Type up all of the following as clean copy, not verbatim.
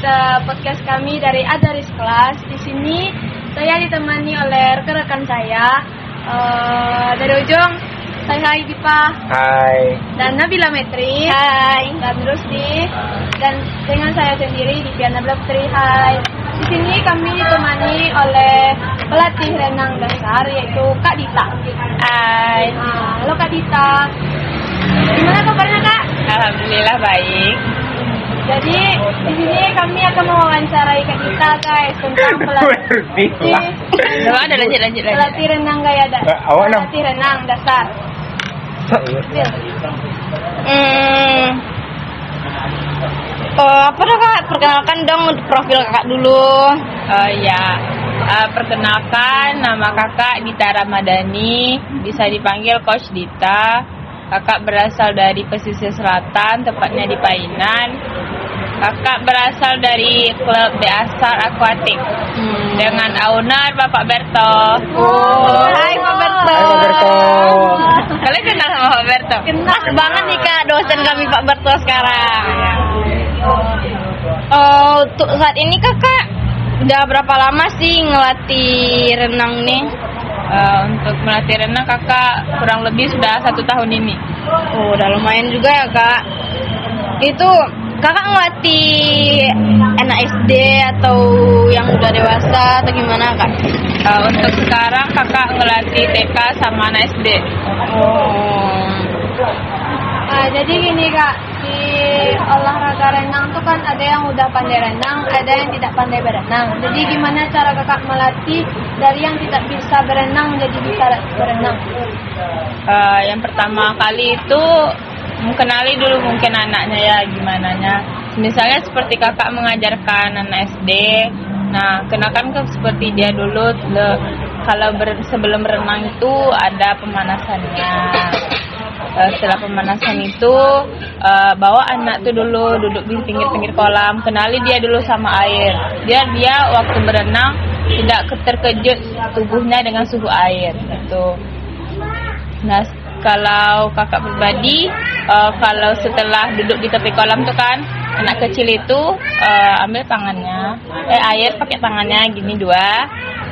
ke podcast kami dari Adaris Kelas. Di sini saya ditemani oleh rekan-rekan saya. Dari ujung, saya Hai Dipa. Hai. Dan Nabila Metri. Hai. Dan Rusdi. Dan dengan saya sendiri Dipiana Blaptri. Hai. Di sini kami ditemani oleh pelatih renang dasar yaitu Kak Dita. Hai. Halo Kak Dita. Gimana kabarnya Kak? Alhamdulillah baik. Jadi di sini kami akan mewawancarai Kak Dita guys tentang pelatih pelatih renang gaya pelatih renang dasar. Apa dah Kak? Perkenalkan dong profil Kakak dulu. Perkenalkan, nama Kakak Dita Ramadhani, bisa dipanggil Coach Dita. Kakak berasal dari pesisir selatan, tepatnya di Painan. Kakak berasal dari klub Dasar Aquatic dengan owner Bapak Berto. Hai Pak Berto. Hai Pak Berto. Kalian kenal sama Pak Berto? Pas banget nih Kak, dosen kami Pak Berto sekarang. Untuk saat ini Kakak udah berapa lama sih ngelatih renang nih? Untuk melatih renang Kakak kurang lebih sudah 1 tahun ini. Oh, udah lumayan juga ya Kak. Itu Kakak ngelatih anak SD atau yang udah dewasa atau gimana Kak? Untuk sekarang Kakak ngelatih TK sama anak SD. Jadi gini Kak, di olahraga renang tuh kan ada yang udah pandai renang, ada yang tidak pandai berenang. Jadi gimana cara Kakak melatih dari yang tidak bisa berenang menjadi bisa berenang? Yang pertama kali itu mengenali dulu mungkin anaknya ya gimana nya. Misalnya seperti Kakak mengajarkan anak SD. Nah, kenakan seperti dia dulu kalau sebelum berenang itu ada pemanasannya. Setelah pemanasan itu bawa anak tuh dulu duduk di pinggir-pinggir kolam, kenali dia dulu sama air. Biar dia waktu berenang tidak terkejut tubuhnya dengan suhu air gitu. Nah, kalau Kakak pribadi kalau setelah duduk di tepi kolam tuh kan anak kecil itu ambil tangannya air pakai tangannya gini 2.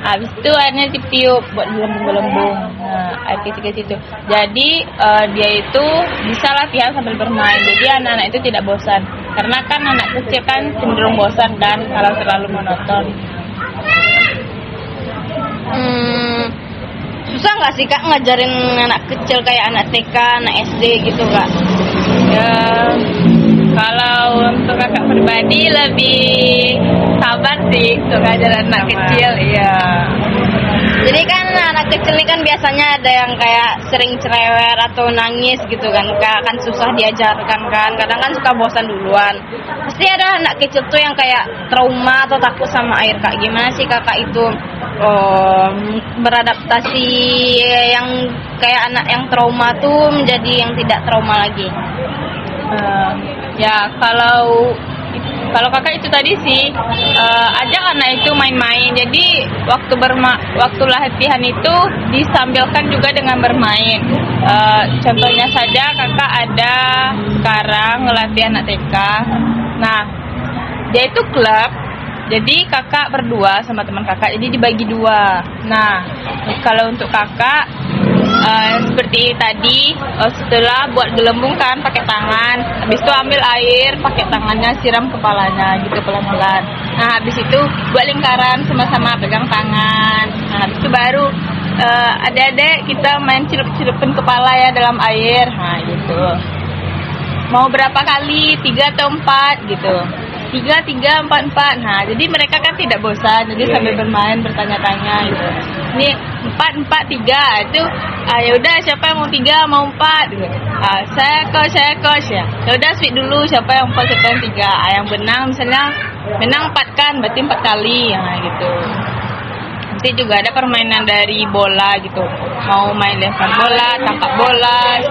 Habis itu airnya ditiup buat gelembung-gelembung. Nah, air kecil-kecil itu. Jadi dia itu bisa latihan sambil bermain. Jadi anak-anak itu tidak bosan. Karena kan anak kecil kan cenderung bosan kan kalau terlalu monoton. Susah nggak sih Kak ngajarin anak kecil kayak anak TK, anak SD gitu Kak? Ya, kalau untuk Kakak pribadi lebih sabar sih untuk ngajarin anak kecil, iya. Jadi kan anak kecil ini kan biasanya ada yang kayak sering cerewet atau nangis gitu kan Kak, kan susah diajarkan kan, kadang kan suka bosan duluan. Pasti ada anak kecil tuh yang kayak trauma atau takut sama air Kak. Gimana sih Kakak itu beradaptasi yang kayak anak yang trauma tuh menjadi yang tidak trauma lagi? Ya kalau Kakak itu tadi sih ajak anak itu main-main. Jadi waktu latihan itu disambilkan juga dengan bermain. Contohnya saja Kakak ada sekarang ngelatih anak TK. Nah, dia itu klub. Jadi Kakak berdua sama teman Kakak, jadi dibagi 2. Nah, kalau untuk Kakak seperti tadi setelah buat gelembung kan pakai tangan, habis itu ambil air pakai tangannya siram kepalanya gitu pelan-pelan. Nah, habis itu buat lingkaran sama-sama pegang tangan. Nah, habis itu baru adik-adik kita main celup-celupin kepala ya dalam air. Nah, gitu. Mau berapa kali? 3 atau 4 gitu. 3, 4. Nah, jadi mereka kan tidak bosan, jadi sambil bermain bertanya-tanya gitu. Ini 4, 3 itu ya udah siapa yang mau 3 mau 4 gitu. Saya coach ya. Ya udah sweet dulu siapa yang 4 siapa yang 3. Yang benang misalnya menang 4 kan berarti 4 kali ya gitu. Nanti juga ada permainan dari bola gitu. Mau main lempar bola, tangkap bola.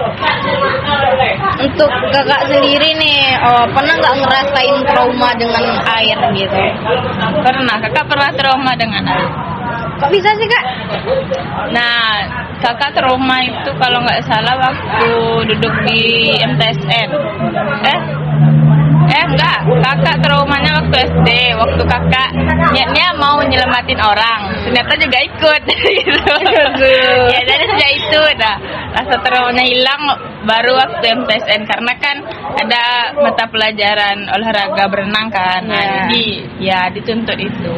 Untuk Kakak sendiri nih, pernah nggak ngerasain trauma dengan air gitu? Pernah, Kakak pernah trauma dengan air. Kok bisa sih Kak? Nah, Kakak trauma itu kalau nggak salah waktu duduk di MTSN. Enggak, Kakak traumanya waktu SD, waktu kakak niatnya mau nyelamatin orang, ternyata juga ikut gitu. Ya dari sejak itu dah rasa traumanya hilang baru waktu MTSN, karena kan ada mata pelajaran olahraga berenang kan. Nah, jadi ya dituntut itu.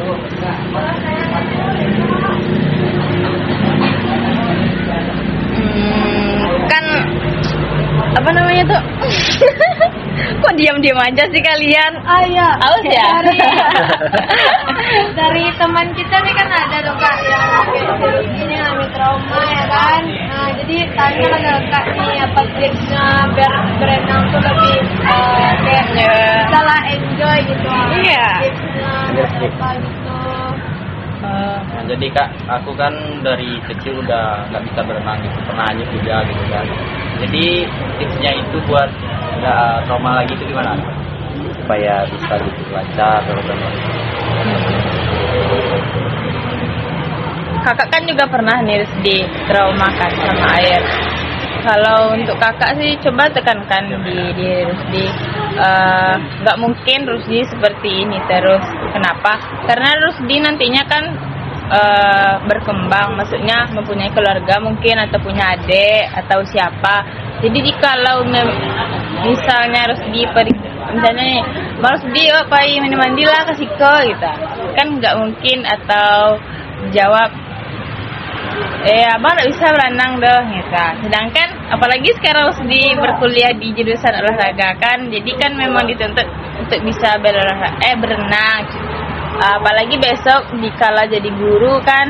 Kan apa namanya tuh? Kok diam-diam aja sih kalian? Iya. Aus ya? Dari teman kita nih kan ada tuh Kak yang ini alami trauma ya kan. Nah, jadi tanya ke Kak nih apa tipsnya biar berenang tuh lebih kayak salah enjoy gitu. Iya. Tipsnya apa gitu. Nah, jadi Kak, aku kan dari kecil udah nggak bisa berenang gitu, pernah hanyut juga gitu kan. Jadi tipsnya itu buat nggak trauma lagi itu gimana? Supaya bisa gitu lancar kalau berenang. Kakak kan juga pernah nih di trauma kan sama air. Kalau untuk kakak sih coba tekankan di Rusdi, nggak mungkin Rusdi seperti ini terus. Kenapa? Karena Rusdi nantinya kan berkembang, maksudnya mempunyai keluarga mungkin atau punya adik atau siapa. Jadi kalau misalnya Rusdi misalnya nih, Rusdi mandi lah kasih ke gitu, kan nggak mungkin atau jawab abang nggak bisa berenang deh gitu. Sedangkan apalagi sekarang Rusdi berkuliah di jurusan olahraga kan, jadi kan memang dituntut untuk bisa berenang. Apalagi besok dikala jadi guru kan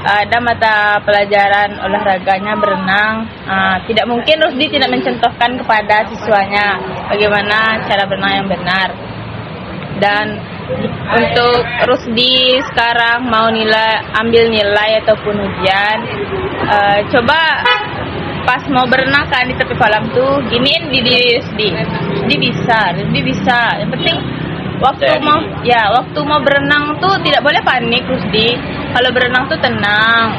ada mata pelajaran olahraganya berenang. Tidak mungkin Rusdi tidak mencontohkan kepada siswanya bagaimana cara berenang yang benar. Dan untuk Rusdi sekarang mau ambil nilai ataupun ujian, coba pas mau berenang kan di tepi kolam tuh giniin di diri Rusdi bisa. Yang penting waktu mau berenang tuh tidak boleh panik Rusdi. Kalau berenang tuh tenang,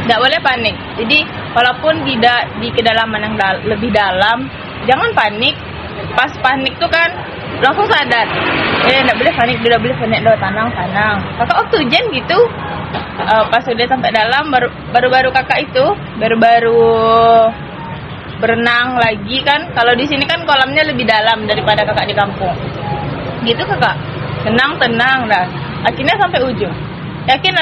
tidak boleh panik. Jadi walaupun tidak di kedalaman yang lebih dalam, jangan panik. Pas panik tuh kan langsung sadar, tidak boleh panik, tenang. Kakak waktu ujian gitu, pas udah sampai dalam baru kakak itu baru berenang lagi kan. Kalau di sini kan kolamnya lebih dalam daripada kakak di kampung. Gitu kakak, tenang dah. Akhirnya sampai ujung. Yakin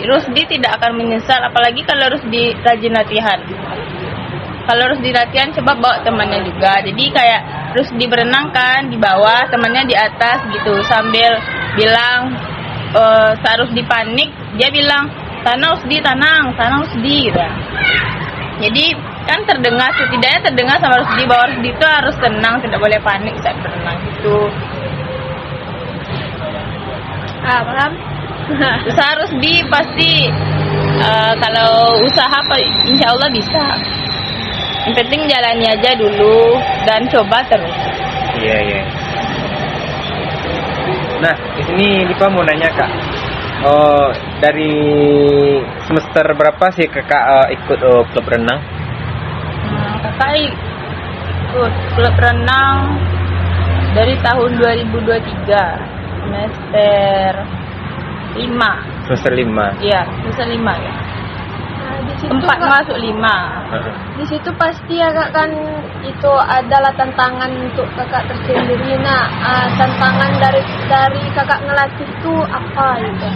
Rusdi tidak akan menyesal, apalagi kalau Rusdi rajin latihan. Kalau Rusdi latihan coba bawa temannya juga. Jadi kayak Rusdi berenang kan di bawah, temannya di atas gitu, sambil bilang saat Rusdi panik, dia bilang tanang Rusdi gitu. Jadi kan setidaknya terdengar sama Rusdi bahwa Rusdi itu harus tenang, tidak boleh panik saat berenang gitu. Paham? Usaha Rusdi pasti kalau usaha insya Allah bisa. Yang penting jalani aja dulu dan coba terus. Iya. Nah, di sini Dipa mau nanya Kak. Dari semester berapa sih Kakak ikut klub renang? Kakak ikut klub renang dari tahun 2023 semester 5. Semester 5. Iya, semester 5 ya. Di situ 4 Kak, masuk 5. di situ pasti ya Kak kan itu adalah tantangan untuk kakak tersendiri. Nah, tantangan dari kakak ngelatih itu apa gitu?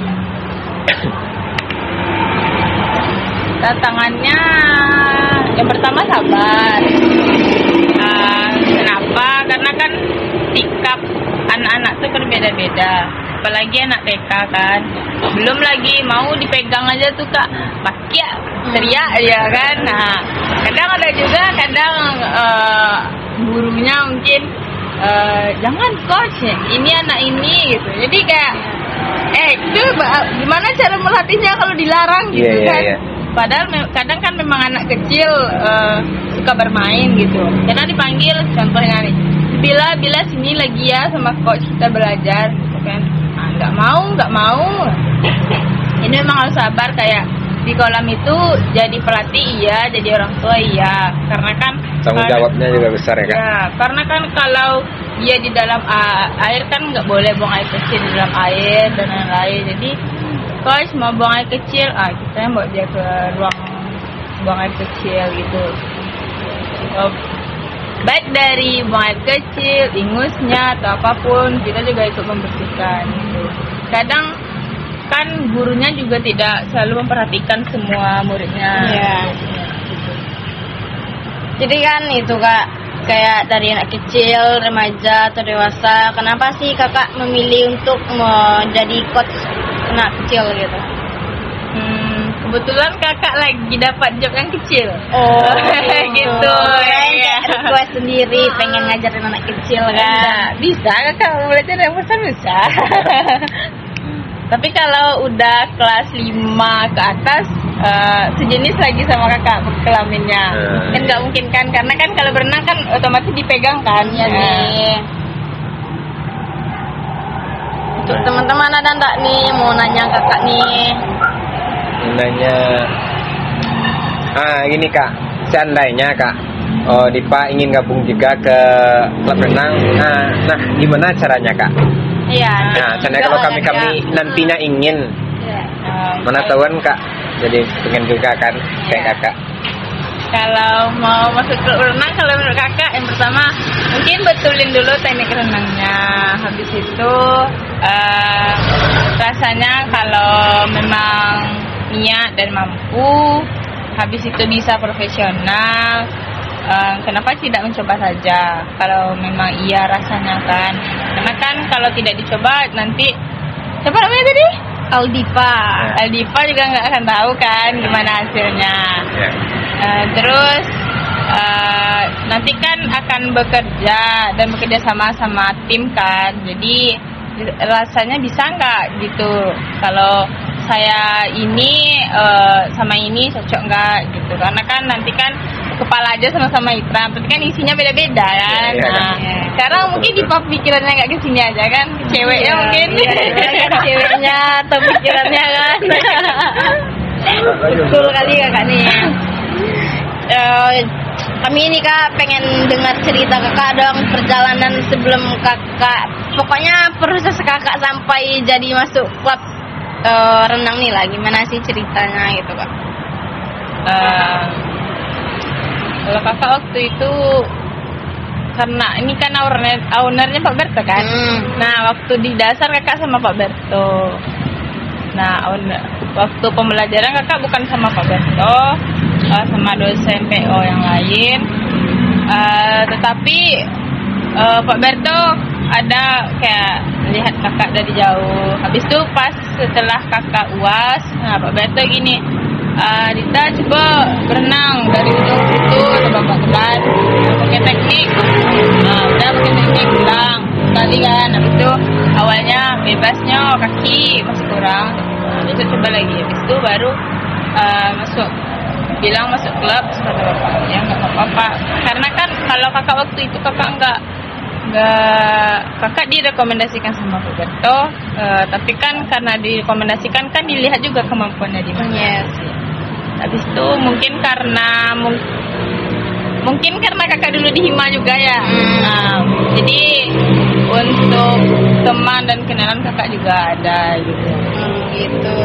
Tantangannya yang pertama sabar. Kenapa? Karena kan sikap anak-anak tuh berbeda-beda. Apalagi anak TK kan, belum lagi mau dipegang aja tuh Kak, pakai teriak ya kan. Nah, kadang ada juga gurunya mungkin jangan coach, ini anak ini gitu. Jadi kayak itu gimana cara melatihnya kalau dilarang gitu kan. Yeah. Padahal kadang kan memang anak kecil suka bermain gitu. Karena dipanggil contohnya nih, bila sini lagi ya sama coach kita belajar gitu kan. Nggak mau. Ini memang harus sabar, kayak di kolam itu jadi pelatih iya, jadi orang tua iya. Karena kan tanggung jawabnya juga besar ya Kak. Ya, karena kan kalau dia di dalam air kan nggak boleh buang air kecil di dalam air dan lain-lain. Jadi guys mau buang air kecil, kita yang bawa dia ke ruang buang air kecil gitu. Baik dari buang air kecil, ingusnya atau apapun, kita juga ikut membersihkan gitu. Kadang kan gurunya juga tidak selalu memperhatikan semua muridnya. Iya. Jadi kan itu Kak, kayak dari anak kecil, remaja atau dewasa, kenapa sih Kakak memilih untuk menjadi coach anak kecil gitu? Kebetulan Kakak lagi dapat job yang kecil. Oh, gitu. Kayak request sendiri pengen ngajarin anak kecil kan. Bisa Kakak belajar yang besar. Tapi kalau udah kelas 5 ke atas, sejenis lagi sama kakak kelaminnya. Kan nggak mungkin kan, karena kan kalau berenang kan otomatis dipegang kan. Iya nih. Untuk teman-teman ada nggak nih mau nanya kakak nih? Nanya, gini Kak, seandainya Kak, Dipa ingin gabung juga ke klub renang, nah gimana caranya Kak? Iya. Nah, seandainya kalau kami nantinya ingin, mana tahuan Kak, jadi pengen juga kan kayak Kakak. Kalau mau masuk klub renang, kalau menurut kakak yang pertama mungkin betulin dulu teknik renangnya. Habis itu rasanya kalau memang niat dan mampu, habis itu bisa profesional, kenapa tidak mencoba saja kalau memang iya rasanya kan. Karena kan kalau tidak dicoba nanti, siapa namanya tadi? Aldipa juga nggak akan tahu kan gimana hasilnya. Terus nanti kan akan bekerja dan bekerja sama tim kan, jadi rasanya bisa nggak gitu kalau saya ini sama ini cocok nggak gitu, karena kan nanti kan kepala aja sama-sama hitam, tapi kan isinya beda-beda kan. Sekarang mungkin di pikirannya nggak kesini aja kan, ceweknya mungkin Kan ceweknya atau pikirannya kan. Betul kali kakak nih. Kami ini Kak pengen dengar cerita kakak dong, perjalanan sebelum kakak, pokoknya proses kakak sampai jadi masuk klub renang nih lah, gimana sih ceritanya gitu Kak? Kalau kakak waktu itu, karena ini kan ownernya Pak Berto kan. Nah waktu di dasar kakak sama Pak Berto. Nah waktu pembelajaran kakak bukan sama Pak Berto, sama dosen PO yang lain. Tetapi Pak Berto ada kayak lihat kakak dari jauh. Habis itu pas setelah kakak UAS, nah Pak Berto gini, Dita coba berenang dari ujung situ ke babak kelas, pakai teknik. Udah pakai teknik pulang sekali kan. Habis itu awalnya bebasnya kaki masih kurang, habis itu coba lagi. Habis itu baru bilang masuk klub, kata bapaknya nggak apa-apa. Karena kan kalau kakak waktu itu kakak nggak kakak direkomendasikan sama Pak Berto, tapi kan karena direkomendasikan kan dilihat juga kemampuannya di mana. Yes. Habis itu mungkin karena kakak dulu di Hima juga ya. Nah, jadi untuk teman dan kenalan kakak juga ada gitu. Gitu.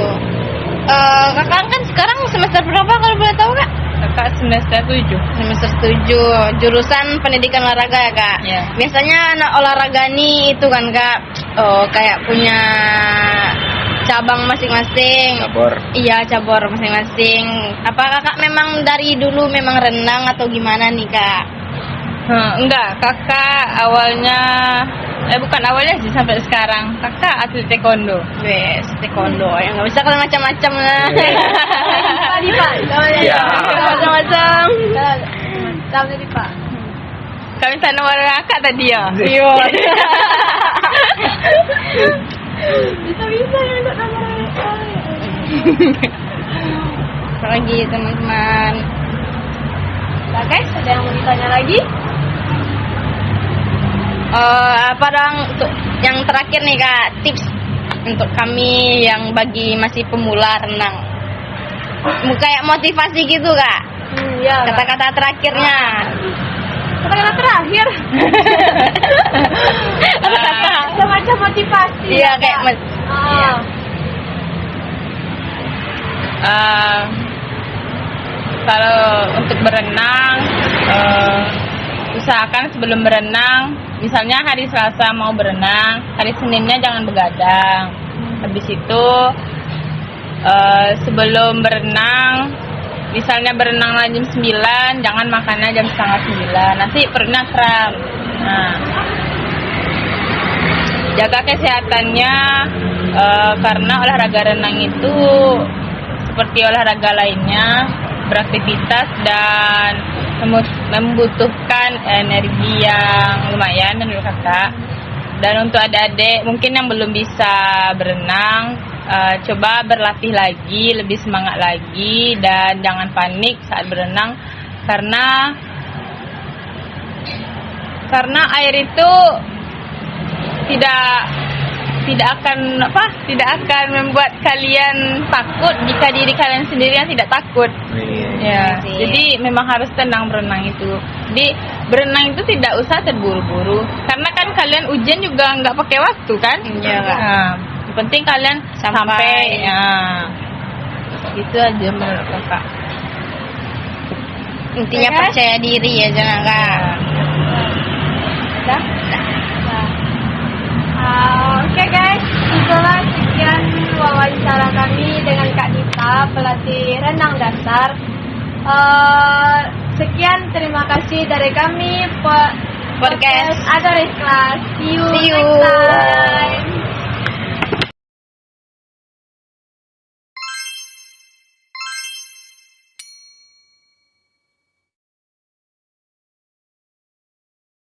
Kakak kan sekarang semester berapa kalau boleh tahu Kak? Kakak semester 7. Semester 7, jurusan pendidikan olahraga ya Kak? Iya. Biasanya anak olahraga nih itu kan Kak, kayak punya cabang masing-masing. Cabur. Iya, cabur masing-masing. Apa kakak memang dari dulu memang renang atau gimana nih Kak? Enggak, kakak awalnya bukan awalnya sih, sampai sekarang kakak atlet taekwondo. Wes, taekwondo ya nggak bisa kalau macam-macam lah. Tadi Pak, Ya. Macam-macam. tahu tadi Pak. Kami sana nomor kakak tadi ya. Iya. Bisa ya untuk nama Lagi teman-teman. Nah guys, ada yang mau ditanya lagi? Apa dong untuk yang terakhir nih Kak, tips untuk kami yang bagi masih pemula renang, kayak motivasi gitu Kak, Ya. kata-kata terakhirnya. Kata-kata terakhir. Kata-kata. Semacam motivasi. Iya, ya, kayak Kak? Ah. Kalau untuk berenang, usahakan sebelum berenang, misalnya hari Selasa mau berenang, hari Seninnya jangan begadang. Habis itu sebelum berenang, misalnya berenang jam 9, jangan makannya jam setengah 9, nanti perutnya kram. Nah, jaga kesehatannya, karena olahraga renang itu seperti olahraga lainnya, beraktivitas dan membutuhkan energi yang lumayan menurut kakak. Dan untuk adik-adik mungkin yang belum bisa berenang, coba berlatih lagi, lebih semangat lagi, dan jangan panik saat berenang karena air itu tidak akan membuat kalian takut jika diri kalian sendiri yang tidak takut. Ya, jadi memang harus tenang berenang itu. Jadi berenang itu tidak usah terburu-buru, karena kan kalian ujian juga nggak pakai waktu kan? Iya, Kak. Nah, yang penting kalian sampai. Ya, itu aja menurut kakak. Intinya Oke. percaya diri ya, jangan Kak. Dah? Oke guys, itulah sekian wawancara kami dengan Kak Dita, pelatih renang dasar. Sekian, terima kasih dari kami Podcast Adoris Class. See you See you. next time.